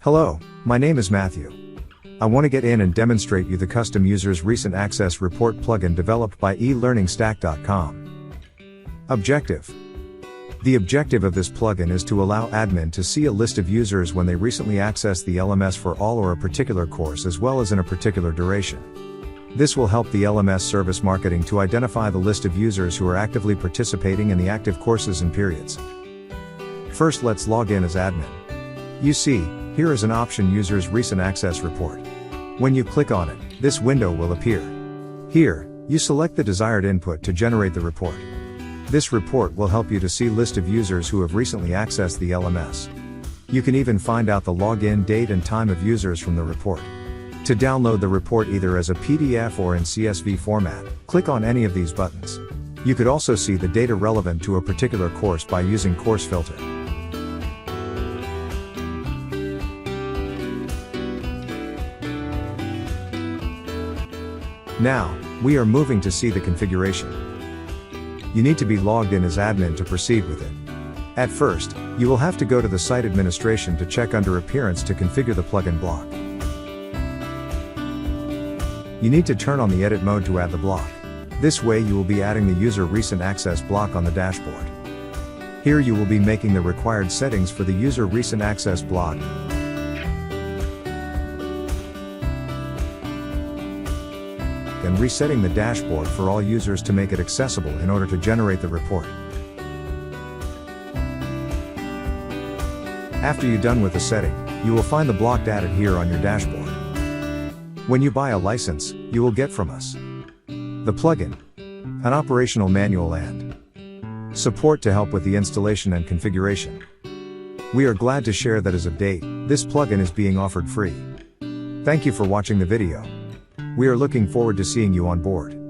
Hello, my name is Matthew. I want to get in and demonstrate you the custom users recent access report plugin developed by eLearningstack.com. Objective. The objective of this plugin is to allow admin to see a list of users when they recently accessed the LMS for all or a particular course as well as in a particular duration. This will help the LMS service marketing to identify the list of users who are actively participating in the active courses and periods. First, let's log in as admin. You see, here is an option Users Recent Access Report. When you click on it, this window will appear. Here, you select the desired input to generate the report. This report will help you to see list of users who have recently accessed the LMS. You can even find out the login date and time of users from the report. To download the report either as a PDF or in CSV format, click on any of these buttons. You could also see the data relevant to a particular course by using Course Filter. Now, we are moving to see the configuration. You need to be logged in as admin to proceed with it. At first, you will have to go to the site administration to check under Appearance to configure the plugin block. You need to turn on the edit mode to add the block. This way you will be adding the user recent access block on the dashboard. Here you will be making the required settings for the user recent access block. And resetting the dashboard for all users to make it accessible in order to generate the report. After you're done with the setting, you will find the block added here on your dashboard. When you buy a license, you will get from us the plugin, an operational manual and support to help with the installation and configuration. We are glad to share that as of date, this plugin is being offered free. Thank you for watching the video. We are looking forward to seeing you on board.